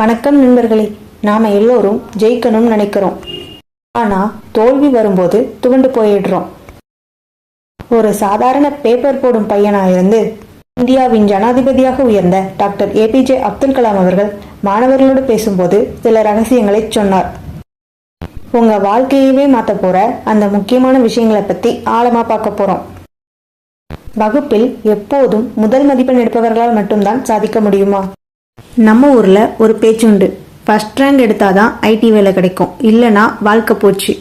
வணக்கம் நண்பர்களே. நாம எல்லோரும் ஜெயிக்கணும்னு நினைக்கிறோம். ஆனா தோல்வி வரும்போது துவண்டு போயிடுறோம். ஒரு சாதாரண பேப்பர் போடும் பையனா இருந்து இந்தியாவின் ஜனாதிபதியாக உயர்ந்த டாக்டர் ஏபிஜே அப்துல் கலாம் அவர்கள் மாணவர்களோடு பேசும்போது சில ரகசியங்களை சொன்னார். உங்க வாழ்க்கையவே மாத்த போற அந்த முக்கியமான விஷயங்களை பத்தி ஆழமா பார்க்க போறோம். வகுப்பில் எப்போதும் முதல் மதிப்பெண் எடுப்பவர்களால் மட்டும்தான் சாதிக்க முடியுமா? நம்ம ஊர்ல ஒரு பேச்சுண்டு, ஃபர்ஸ்ட் ரேங்க் எடுத்தாதான் ஐடி வேலை கிடைக்கும், இல்லனா வாழ்க்கை போச்சு.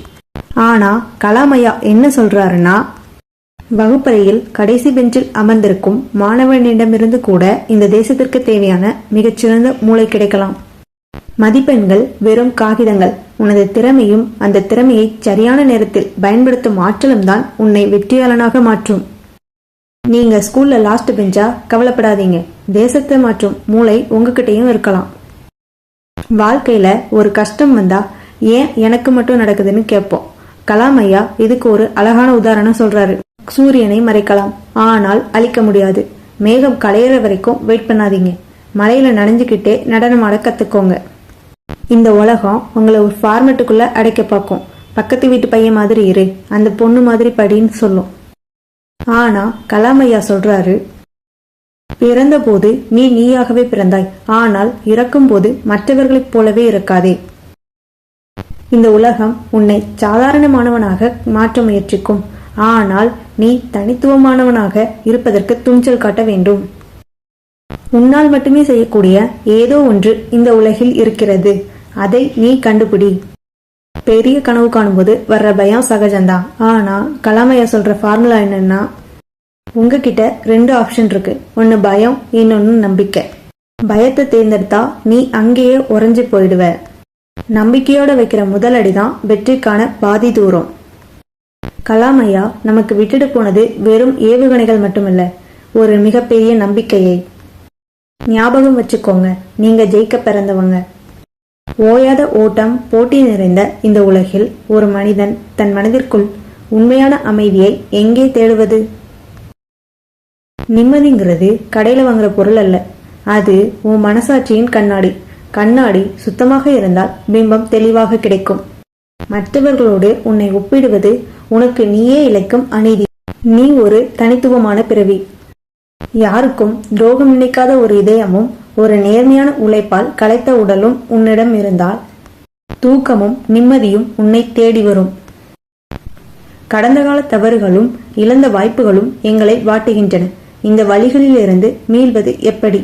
ஆனா கலாம் ஐயா என்ன சொல்றாருன்னா, வகுப்பறையில் கடைசி பெஞ்சில் அமர்ந்திருக்கும் மாணவனிடமிருந்து கூட இந்த தேசத்திற்கு தேவையான மிகச்சிறந்த மூளை கிடைக்கலாம். மதிப்பெண்கள் வெறும் காகிதங்கள். உனது திறமையும் அந்த திறமையை சரியான நேரத்தில் பயன்படுத்தும் ஆற்றலும் தான் உன்னை வெற்றியாளனாக மாற்றும். நீங்க ஸ்கூல்ல லாஸ்ட் பெஞ்சா கவலைப்படாதீங்க, தேசத்தை மாற்றும் மூளை உங்ககிட்டயும் இருக்கலாம். வாழ்க்கையில ஒரு கஷ்டம் வந்தா ஏன் எனக்கு மட்டும் நடக்குதுன்னு கேட்போம். கலாம் ஐயா இதுக்கு ஒரு அழகான உதாரணம் சொல்றாரு. சூரியனை மறைக்கலாம், ஆனால் அழிக்க முடியாது. மேகம் களையிற வரைக்கும் வெயிட் பண்ணாதீங்க, மழையில நனைஞ்சுக்கிட்டே நடனமாட கத்துக்கோங்க. இந்த உலகம் உங்களை ஒரு ஃபார்மெட்டுக்குள்ள அடைக்க பார்க்கும். பக்கத்து வீட்டு பையன் மாதிரி இரு, அந்த பொண்ணு மாதிரி படின்னு சொல்லும். ஆனா கலாம் ஐயா சொல்றாரு, பிறந்த போது நீ நீயாகவே பிறந்தாய், ஆனால் இறக்கும் போது மற்றவர்களைப் போலவே இருக்காதே. இந்த உலகம் உன்னை சாதாரணமானவனாக மாற்ற முயற்சிக்கும், ஆனால் நீ தனித்துவமானவனாக இருப்பதற்கு துணிச்சல் காட்ட வேண்டும். உன்னால் மட்டுமே செய்யக்கூடிய ஏதோ ஒன்று இந்த உலகில் இருக்கிறது, அதை நீ கண்டுபிடி. பெரிய கனவு காணும்போது வர்ற பயம் சகஜம்தான். ஆனா கலாமையா சொல்ற ஃபார்முலா என்னன்னா, உங்ககிட்ட 2 ஆப்ஷன் இருக்கு. ஒன்னு பயம், இன்னொன்னு நம்பிக்கை. பயத்தை தேர்ந்தெடுத்தா நீ அங்கேயே உறைஞ்சு போயிடுவ. நம்பிக்கையோட வைக்கிற முதல் அடிதான் வெற்றிக்கான பாதி தூரம். கலாமையா நமக்கு விட்டுட்டு போனது வெறும் ஏவுகணைகள் மட்டுமில்ல, ஒரு மிகப்பெரிய நம்பிக்கையை. ஞாபகம் வச்சுக்கோங்க, நீங்க ஜெயிக்க பிறந்தவங்க. ஓயாத ஓட்டம், போட்டி நிறைந்த இந்த உலகில் ஒரு மனிதன் தன் மனதிற்குள் உண்மையான அமைதியை எங்கே தேடுவது? நிம்மதிங்கிறது கடையில வாங்குற பொருள் அல்ல, அது உன் மனசாட்சியின் கண்ணாடி. கண்ணாடி சுத்தமாக இருந்தால் பிம்பம் தெளிவாக கிடைக்கும். மற்றவர்களோடு உன்னை ஒப்பிடுவது உனக்கு நீயே இழைக்கும் அநீதி. நீ ஒரு தனித்துவமான பிறவி. யாருக்கும் துரோகம் நினைக்காத ஒரு இதயமும் ஒரு நேர்மையான உழைப்பால் களைத்த உடலும் உன்னிடம் இருந்தால் தூக்கமும் நிம்மதியும் உன்னை தேடி வரும். கடந்த கால தவறுகளும் இழந்த வாய்ப்புகளும் எங்களை வாட்டுகின்றன. இந்த வழிகளில் இருந்து மீள்வது எப்படி?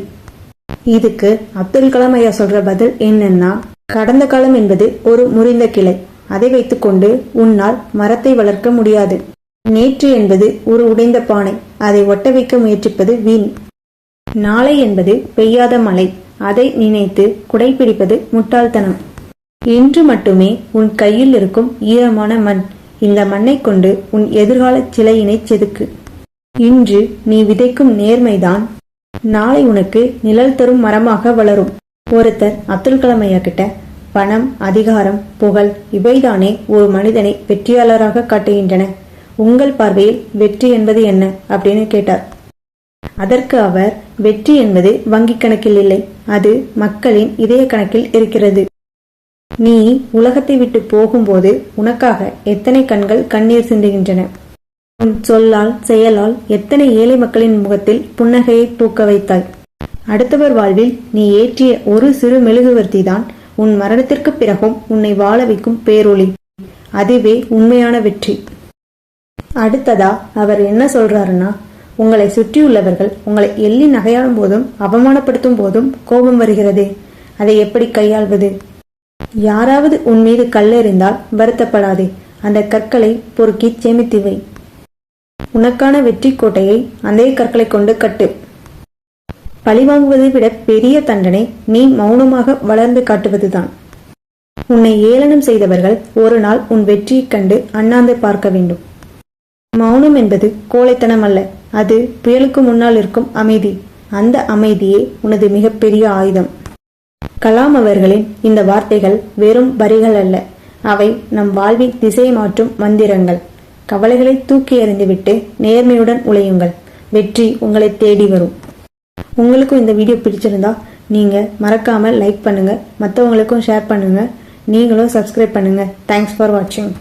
இதுக்கு அப்துல் கலாம் ஐயா சொல்ற பதில் என்னன்னா, கடந்த காலம் என்பது ஒரு முறிந்த கிளை. அதை வைத்துக்கொண்டு உன்னால் மரத்தை வளர்க்க முடியாது. நேற்று என்பது ஒரு உடைந்த பானை. அதை ஒட்ட வைக்க முயற்சிப்பது வீண். நாளை என்பது பெய்யாத மழை. அதை நினைத்து குடைபிடிப்பது முட்டாள்தனம். இன்று மட்டுமே உன் கையில் இருக்கும் ஈரமான மண். இந்த மண்ணை கொண்டு உன் எதிர்கால சிலையினை செதுக்கு. இன்று நீ விதைக்கும் நேர்மைதான் நாளை உனக்கு நிழல் தரும் மரமாக வளரும். ஒருத்தர் அப்துல் கலாம் ஐயா கிட்ட, பணம், அதிகாரம், புகழ் இவைதானே ஒரு மனிதனை வெற்றியாளராக காட்டுகின்றன, உங்கள் பார்வையில் வெற்றி என்பது என்ன அப்படின்னு கேட்டார். அதற்கு அவர், வெற்றி என்பது வங்கி கணக்கில் இல்லை, அது மக்களின் இதய கணக்கில் இருக்கிறது. நீ உலகத்தை விட்டு போகும்போது உனக்காக எத்தனை கண்கள் கண்ணீர் சிந்துகின்றன. உன் சொல்லால் செயலால் எத்தனை ஏழை மக்களின் முகத்தில் புன்னகையை பூக்க வைத்தாய். அடுத்தவர் வாழ்வில் நீ ஏற்றிய ஒரு சிறு மெழுகுவர்த்தி தான் உன் மரணத்திற்கு பிறகும் உன்னை வாழ வைக்கும் பேரொளி. அதுவே உண்மையான வெற்றி. அடுத்ததா அவர் என்ன சொல்றாருன்னா, உங்களை சுற்றியுள்ளவர்கள் உங்களை எள்ளி நகையாடும் போதும் அவமானப்படுத்தும் போதும் கோபம் வருகிறதே, அதை எப்படி கையாள்வது? யாராவது உன் மீது கல்லெறிந்தால் வருத்தப்படாதே, அந்த கற்களை பொறுக்கி சேமித்து வை. உனக்கான வெற்றி கோட்டையை அந்த கற்களை கொண்டு கட்டு. பழிவாங்குவதை விட பெரிய தண்டனை நீ மௌனமாக வளர்ந்து காட்டுவதுதான். உன்னை ஏளனம் செய்தவர்கள் ஒரு நாள் உன் வெற்றியை கண்டு அண்ணாந்து பார்க்க வேண்டும். மௌனம் என்பது கோழைத்தனம் அல்ல, அது புயலுக்கு முன்னால் இருக்கும் அமைதி. அந்த அமைதியே உனது மிகப்பெரிய ஆயுதம். கலாம் அவர்களின் இந்த வார்த்தைகள் வெறும் வரிகள் அல்ல, அவை நம் வாழ்வின் திசை மாற்றும் மந்திரங்கள். கவலைகளை தூக்கி எறிந்துவிட்டு நேர்மையுடன் உழையுங்கள். வெற்றி உங்களை தேடி வரும். உங்களுக்கும் இந்த வீடியோ பிடிச்சிருந்தா நீங்கள் மறக்காமல் லைக் பண்ணுங்கள், மற்றவங்களுக்கும் ஷேர் பண்ணுங்கள், நீங்களும் சப்ஸ்கிரைப் பண்ணுங்கள். தேங்க்ஸ் ஃபார் வாட்சிங்.